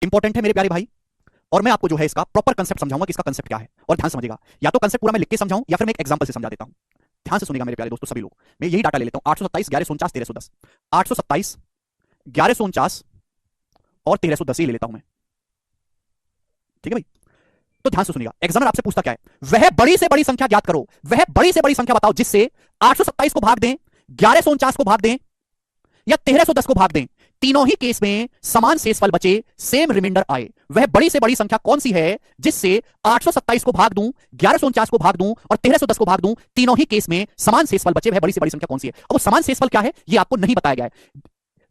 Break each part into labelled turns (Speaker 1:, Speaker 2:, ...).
Speaker 1: Important है मेरे प्यारे भाई। और मैं आपको जो है इसका प्रॉपर कंसेप्ट समझाऊंगा कि इसका कंसेप्ट क्या है, और ध्यान समझिएगा। या तो कंसेप्ट पूरा मैं लिख के समझाऊं या फिर मैं एक एग्जांपल से समझा देता हूं। ध्यान से सुनिएगा मेरे प्यारे दोस्तों सभी लोग। मैं यही डाटा ले लेता हूं, 827 1149 1310, 827 1149 और 1310 ही ले लेता हूं मैं। ठीक है भाई, तो ध्यान से सुनिएगा। एग्जामिनर आपसे पूछता क्या है, वह बड़ी से बड़ी संख्या ज्ञात करो, वह बड़ी से बड़ी संख्या बताओ जिससे 827 को भाग दें, 1149 को भाग दें या 1310 को भाग दें, तीनों ही केस में समान शेषफल बचे, सेम रिमाइंडर आए। वह बड़ी से बड़ी संख्या कौन सी है जिससे 827 को भाग दूं, 1149 को भाग दूं और 1310 को भाग दूं, तीनों ही केस में समान शेषफल बचे। वह बड़ी से बड़ी संख्या कौन सी है? अब वो समान शेषफल क्या है ये आपको नहीं बताया गया है।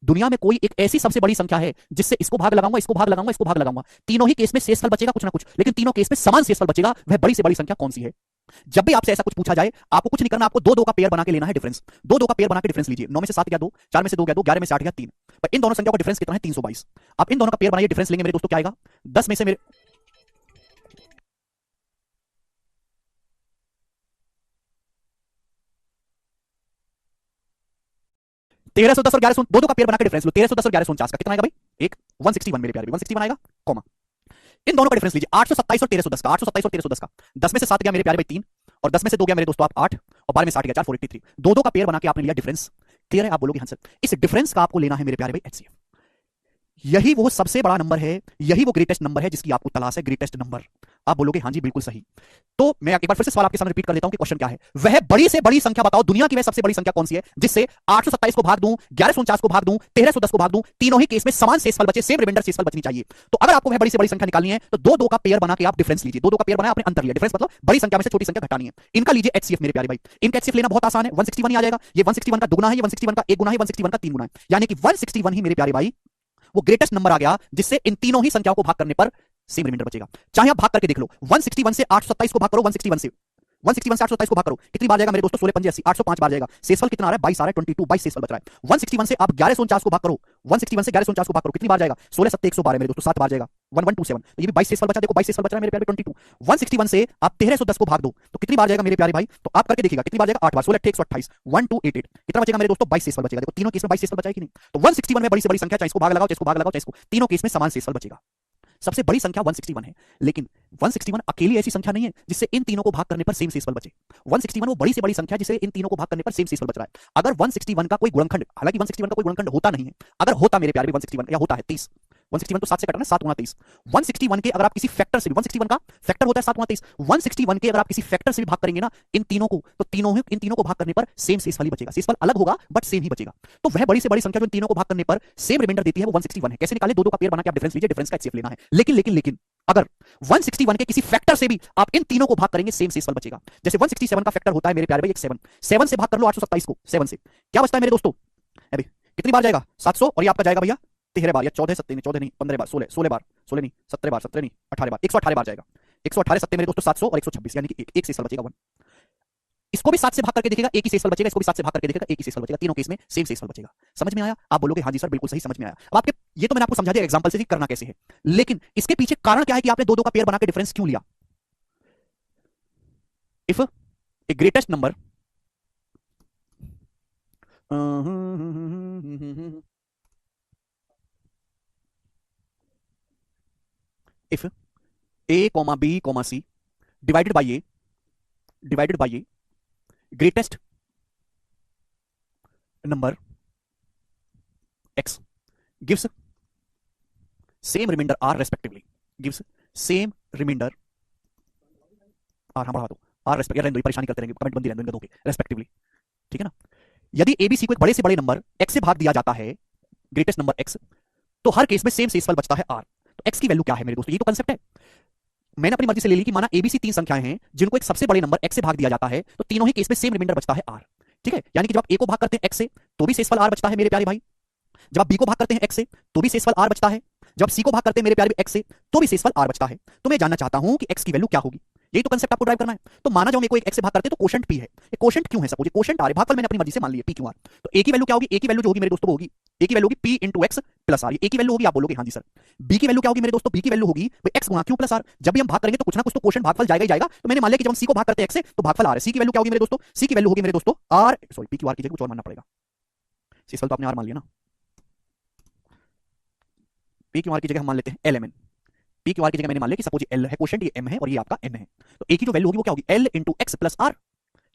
Speaker 1: दुनिया में कोई एक ऐसी सबसे बड़ी संख्या है जिससे इसको भाग लगाऊंगा, इसको भाग लगाऊंगा, इसको भाग लगाऊंगा, तीनों ही केस में शेषफल बचेगा कुछ ना कुछ, लेकिन तीनों केस में समान शेषफल बचेगा। वह बड़ी से बड़ी संख्या कौन सी है? जब भी आपसे ऐसा कुछ पूछा जाए, आपको कुछ नहीं करना, आपको दो दो का पेयर बना के लेना है डिफरेंस। दो दो का पेयर बना के डिफरेंस लीजिए। 9 में से 7 गया 2, 4 में से 2 गया 2, 11 में से 8 गया 3। पर इन दोनों संख्याओं का डिफरेंस कितना है? 322। आप इन दोनों का पेयर बनाइए, डिफरेंस लेंगे मेरे दोस्तों, क्या आएगा? 10 में से मेरे 1310 और 1100, दो दो का पेयर बना के डिफरेंस लो। 1310 और 1149 का कितना आएगा भाई? एक 161 मेरे प्यारे, 161 आएगा, कॉमा। इन दोनों का डिफरेंस लीजिए, 827 और 1310 का, 827 और 1310 का। 10 में से 7 गया मेरे प्यारे भाई 3, और 10 में से 2 गया मेरे दोस्तों आप 8, और 12 में 7 गया 4, 483। दो दो का पेयर बना के आपने लिया डिफरेंस। क्लियर है? आप बोलोगे हाँ सर। इस डिफरेंस का आपको लेना है मेरे प्यारे भाई एचसीएफ। यही वो सबसे बड़ा नंबर है, यही वो ग्रेटेस्ट नंबर है जिसकी आपको तलाश है, ग्रेटेस्ट नंबर। आप बोलोगे हाँ जी बिल्कुल सही। तो मैं एक बार फिर से सवाल आपके सामने रिपीट कर लेता हूं कि क्वेश्चन क्या है। वह बड़ी से बड़ी संख्या बताओ, दुनिया की वह सबसे बड़ी संख्या कौन सी है जिससे 827 को भाग दूं, 1149 को भाग दूं, 1310 को भाग दूं, तीनों ही केस में समान शेषफल बचे, सेम रिमाइंडर शेषफल बचनी चाहिए। तो अगर आपको वह बड़ी से बड़ी संख्या निकालनी है तो दो दो का पेयर बना के आप डिफरेंस लीजिए। दो दो का पेयर बनाया, आपने अंतर लिया, डिफरेंस मतलब बड़ी संख्या में से छोटी संख्या घटानी है। इनका लीजिए एचसीएफ मेरे प्यारे भाई। इनका एचसीएफ लेना बहुत आसान है, 161 ही आ जाएगा। ये 161 का दुगुना है, ये 161 का एक गुना है, 161 का तीन गुना है, यानी कि 161 ही मेरे प्यारे भाई वो ग्रेटेस्ट नंबर आ गया जिससे इन तीनों ही संख्याओं को भाग करने पर सेम रिमाइंडर बचेगा। चाहे आप भाग करके देख लो, 161 से 827 को भाग करो, 161 से 827 को भाग करो, कितनी बार जाएगा मेरे दोस्तों? 16 पंजे 80, 805 बार जाएगा। शेषफल कितना आ रहा है? 22 आ रहा है, 22 22 शेषफल बच रहा है। 161 से आप 1149 को भाग करो, 161 से 1149 को भाग करो, कितनी बार जाएगा? 16 7 112 मेरे दोस्तों, 7 बार जाएगा, 1127। तो ये भी 22 शेषफल बचा, देखो 22 शेषफल बच रहा है मेरे प्यारे 22। 161 से आप 1310 को भाग दो तो कितनी बार जाएगा मेरे प्यारे भाई? तो आप करके देखिएगा कितनी बार जाएगा? 8 बार, 16 128, 1288, कितना बचेगा मेरे दोस्तों? 22 शेषफल बचेगा। देखो तीनों केस में 22 शेषफल बचा है कि नहीं? तो 161 में बड़ी से बड़ी संख्या, चाहे इसको भाग लगाओ, चाहे इसको भाग लगाओ, चाहे इसको, तीनों केस में समान शेषफल बचेगा। सबसे बड़ी संख्या 161 है, लेकिन 161 अकेली ऐसी संख्या नहीं है जिससे इन तीनों को भाग करने पर सेम शेषफल बचे। 161 वो बड़ी से बड़ी संख्या जिसे इन तीनों को भाग करने पर सेम शेषफल बच रहा है। अगर 161 का कोई गुणनखंड, हालांकि 161 का कोई गुणनखंड होता नहीं है, अगर होता मेरे प्यारे 161 या होता है 30, 161 तो 7 से कटा ना, 7 गुना 30, 161 के अगर आप किसी फैक्टर से भी, 161 का फैक्टर होता है 7 गुना 30, 161 के अगर आप किसी फैक्टर से भी भाग करेंगे ना इन तीनों को, तो इन तीनों को भाग करने पर सेम शेषफल ही बचेगा। शेषफल अलग होगा बट सेम ही बचेगा। तो वह बड़ी से बड़ी संख्या जो इन तीनों को भाग करने पर सेम रिमाइंडर देती है वो 161 है। कैसे निकाले? दो दो का पेयर बना के आप डिफरेंस लीजिए, डिफरेंस का एचसीएफ लेना है। लेकिन अगर 161 के किसी फैक्टर से भी आप इन तीनों को भाग करेंगे, सेम शेषफल बचेगा। जैसे 167 का फैक्टर होता है मेरे प्यारे भाई एक 7, 7 से भाग कर लो 827 को, 7 से क्या बचता है मेरे दोस्तों? अभी कितनी बार जाएगा? 700, और ये आपका जाएगा भैया 13 बार, या 14 17 नहीं, 14 नहीं, 15 बार, 16 16 बार, 16 नहीं, 17 बार, 17 नहीं, 18 बार, 118 बार जाएगा। 118 सत्ते मेरे दोस्तों 700 और 126, यानी कि एक शेषफल बचेगा 1। इसको भी 7 से भाग करके देखेगा, एक ही शेषफल बचेगा, इसको भी 7 से भाग करके देखेगा, एक ही शेषफल बचेगा, तीनों केस में सेम शेषफल बचेगा। समझ में आया? आप बोलोगे हाँ जी सर बिल्कुल सही समझ में आया। अब आपके ये तो मैंने आपको समझा दिया एग्जांपल से कि करना कैसे है, लेकिन इसके पीछे कारण क्या है कि आपने दो दो का पेयर बना के डिफरेंस क्यों लिया? If a greatest number if a comma b comma c divided by a greatest number x gives same remainder r respectively, gives same remainder r, हाँ बढ़ा दो r रेस्पेक्ट, यार रहने दो, परेशानी करते रहेंगे, कमेंट बंदी रहने दो इनका दो के रेस्पेक्टिवली, ठीक है ना? यदि एबीसी को एक बड़े से बड़े नंबर x से भाग दिया जाता है, ग्रेटेस्ट नंबर x, तो हर केस में सेम शेषफल बचता है r। तो x की वैल्यू क्या है मेरे दोस्तों? ये तो कंसेप्ट है। मैंने अपनी मर्जी से ले ली कि माना एबीसी तीन संख्याएं हैं जिनको एक सबसे बड़े नंबर x से भाग दिया जाता है, तो तीनों ही केस में सेम रिमाइंडर बचता है r। ठीक है, यानी कि जब आप a को भाग करते हैं x से तो भी शेषफल r बचता है मेरे प्यारे भाई, जब आप b को भाग करते हैं x से तो भी शेषफल r बचता है, जब c को भाग करते हैं मेरे प्यारे x से तो भी शेषफल r बचता है। तो मैं जानना चाहता हूं कि x की वैल्यू क्या होगी, यही तो कंसेप्ट आपको ड्राइव करना है। तो माना जब हम एक को एक x से भाग करते हैं तो कोशेंट p है, ये कोशेंट क्यों है? सपोज ये कोशेंट r है, भागफल मैंने अपनी मर्जी से मान लिया p क्यों r। तो a की वैल्यू क्या होगी? a की वैल्यू जो होगी मेरे दोस्तों वो होगी, a की वैल्यू होगी p into x plus r। ये a की वैल्यू होगी, आप बोलोगे हाँ जी सर। b की वैल्यू क्या होगी मेरे दोस्तों? b की वैल्यू होगी भाई x गुणा q प्लस r। जब भी हम भाग करेंगे तो कुछ ना कुछ तो कोशेंट भागफल जाएगा ही जाएगा। तो मैंने मान लिया कि जब हम c को भाग करते हैं x से तो भागफल r है। c की वैल्यू क्या होगी मेरे दोस्तों? c की वैल्यू होगी मेरे दोस्तों r, sorry p Q r की जगह कुछ और मानना पड़ेगा, शेषफल तो आपने r मान लिया ना। पी क्यू आर की जगह हम मान लेते हैं L M N. P Q R की जगह मैंने मान लिया कि सपोज एल है क्वेश्चन, ये एम है और ये आपका एन है। तो ए की जो वैल्यू होगी वो क्या होगी, L into X plus R.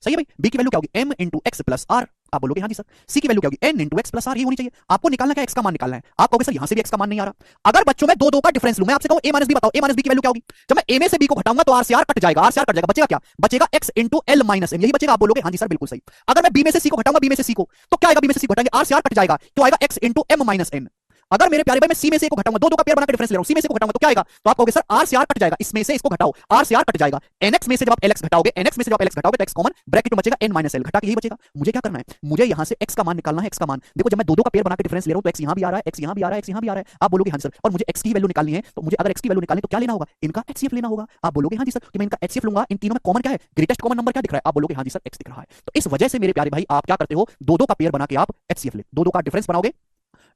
Speaker 1: सही है भाई। बी की वैल्यू क्या होगी, M into X plus R. आप बोलोगे हाँ जी सर। सी की वैल्यू क्या होगी, N into X plus R. ये होनी चाहिए। आपको निकालना क्या, एक्स का मान निकालना है। आप कहोगे सर यहां से भी एक्स का मान नहीं आ रहा। अगर बच्चों में दो दो का डिफरेंस लूं, मैं आपसे कहूं ए माइनस बी बताओ, ए माइनस बी की वैल्यू क्या होगी। जब मैं ए में से बी को घटाऊंगा तो आर से आर कट जाएगा, आर से आर कट जाएगा, बचेगा क्या, बचेगा X into L minus M. यही बचेगा। आप बोलोगे हाँ जी सर बिल्कुल सही। अगर मैं बी में से सी को घटाऊंगा, बी में से सी को, तो क्या आएगा, बी में से सी घटाएंगे आर से आर कट जाएगा, तो आएगा X into M minus N. अगर मेरे प्यारे भाई मैं सी में से को घटाऊंगा, दो दो का पेयर बना के डिफरेंस ले रहा हूं, सी में से को घटाऊंगा तो क्या आएगा, तो आप कहोगे सर आर से आर कट जाएगा, इसमें से इसको घटाओ, आर से आर कट जाएगा, एनएक्स में से जब आप एलएक्स घटाओगे, एनएक्स में से जब आप एलएक्स घटाओगे तो एक्स कॉमन, ब्रैकेट में बचेगा एन माइनस एल, घटा के यही बचेगा। मुझे क्या करना है, मुझे यहां से एक्स का मान निकालना है, एक्स का मान। देखो जब मैं दो दो का पेयर बना के डिफरेंस ले रहा हूं तो एक्स यहां भी आ रहा है, एक्स यहां भी आ रहा है, एक्स यहां भी आ रहा है। आप बोलोगे हाँ सर, और मुझे एक्स की वैल्यू निकालनी है, तो मुझे अगर एक्स की वैल्यू निकालनी तो क्या लेना होगा, इनका एचसीएफ लेना होगा। आप बोलोगे हाँ जी सर, कि मैं इनका एचसीएफ लूंगा, इन तीनों में कॉमन क्या है, ग्रेटेस्ट कॉमन नंबर क्या दिख रहा है। आप बोलोगे हाँ जी सर एक्स दिख रहा है। तो इस वजह से मेरे प्यारे भाई आप क्या करते हो, दो दो का पेयर बना के आप एचसीएफ ले, दो दो का डिफरेंस बनाओगे,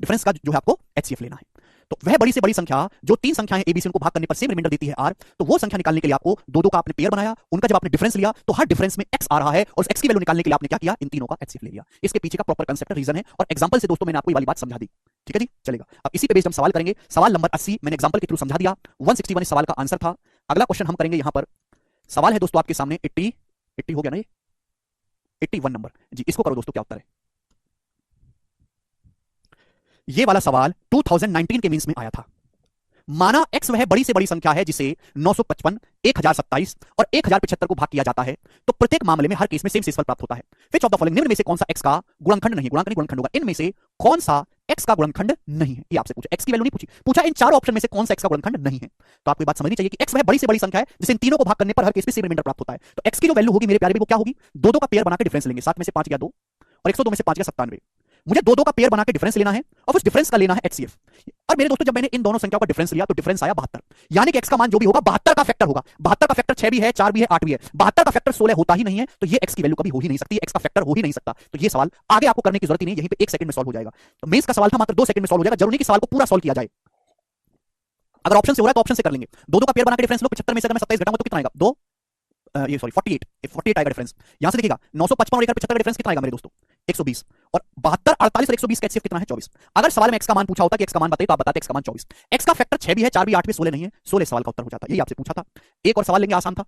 Speaker 1: डिफरेंस का जो है आपको एचसीएफ लेना है। तो वह बड़ी से बड़ी संख्या जो तीन संख्याएं एबीसी उनको भाग करने पर सेम रिमाइंडर देती है आर, तो वो संख्या निकालने के लिए आपको दो दो का आपने पेयर बनाया, उनका जब आपने डिफरेंस लिया तो हर डिफरेंस में एक्स आ रहा है, और एक्स की वैल्यू निकालने के लिए आपने क्या किया, इन तीनों का एचसीएफ ले लिया। इसके पीछे का प्रॉपर कांसेप्ट रीजन है, और एग्जांपल से दोस्तों मैंने आपको ये वाली बात समझा दी। ठीक है जी, चलेगा। अब इसी पे बेस्ड हम सवाल करेंगे। सवाल नंबर 80 मैंने एग्जांपल के थ्रू समझा दिया, 161 इस सवाल का आंसर था। अगला क्वेश्चन हम करेंगे यहां पर, सवाल है दोस्तों आपके सामने 80 हो गया ना, ये 81 नंबर जी। इसको करो दोस्तों, क्या उत्तर है। ये वाला सवाल 2019 के मींस में आया था। माना x वह बड़ी से बड़ी संख्या है जिसे 955, 1027 और 1075 को भाग किया जाता है, तो प्रत्येक मामले में हर केस में सेम शेषफल प्राप्त होता है। विच ऑफ द फॉलोइंग, निम्न में से कौन सा x का गुणनखंड नहीं, गुणनखंड नहीं गुणनखंड होगा, इनमें से कौन सा x का गुणनखंड नहीं है। ये आपसे पूछा, x की वैल्यू नहीं पूछी, पूछा इन चारों ऑप्शन में से कौन सा x का गुणनखंड नहीं है। तो आपको बात समझनी चाहिए कि x वह बड़ी से बड़ी संख्या है जिसे इन तीनों को भाग करने पर हर केस में सेम रिमाइंडर प्राप्त होता है। तो x की जो वैल्यू होगी मेरे प्यारे वो क्या होगी, दो दो का पेयर बना के डिफरेंस लेंगे, 7 में से 5 गया 2 और 102 में से 5 गया 97। मुझे दो दो का पेयर बना के डिफरेंस लेना है और उस डिफरेंस का लेना है एचसीएफ। और मेरे दोस्तों जब मैंने इन दोनों संख्याओं का डिफरेंस लिया तो डिफरेंस आया 72, यानी कि एक्स का मान जो भी होगा 72 का फैक्टर होगा। 72 का फैक्टर 6 भी है, 4 भी है, 8 भी है, 72 का फैक्टर 16 होता ही नहीं है, तो ये एक्स की वैल्यू कभी हो ही नहीं सकती, एक्स का फैक्टर हो ही नहीं सकता। तो ये सवाल आगे आपको करने की जरूरत ही नहीं, यहीं पे 1 सेकंड में सॉल्व हो जाएगा। तो मेंस का सवाल था मात्र 2 सेकंड में सॉल्व हो जाएगा, जरूरी कि सवाल को पूरा सॉल्व किया जाए। अगर ऑप्शन से हो रहा है तो ऑप्शन से कर लेंगे। दो दो का पेयर बना के डिफरेंस लो, 75 में से अगर मैं 27 घटाऊंगा तो कितना आएगा, 2 ये सॉरी 48 आएगा डिफरेंस। यहां से देखिएगा 955 और 75 का डिफरेंस कितना आएगा मेरे दोस्तों, 120, और 72, 48 और 120 का एचसीएफ कितना है, 24। अगर सवाल में एक्स का मान पूछा होता कि एक्स का मान बताइए तो आप बताते एक्स का मान 24। एक्स का फैक्टर 6 भी है, 4 भी, 8 भी, 16 नहीं है, 16 सवाल का उत्तर हो जाता है। यही आपसे पूछा था। एक और सवाल लेंगे, आसान था।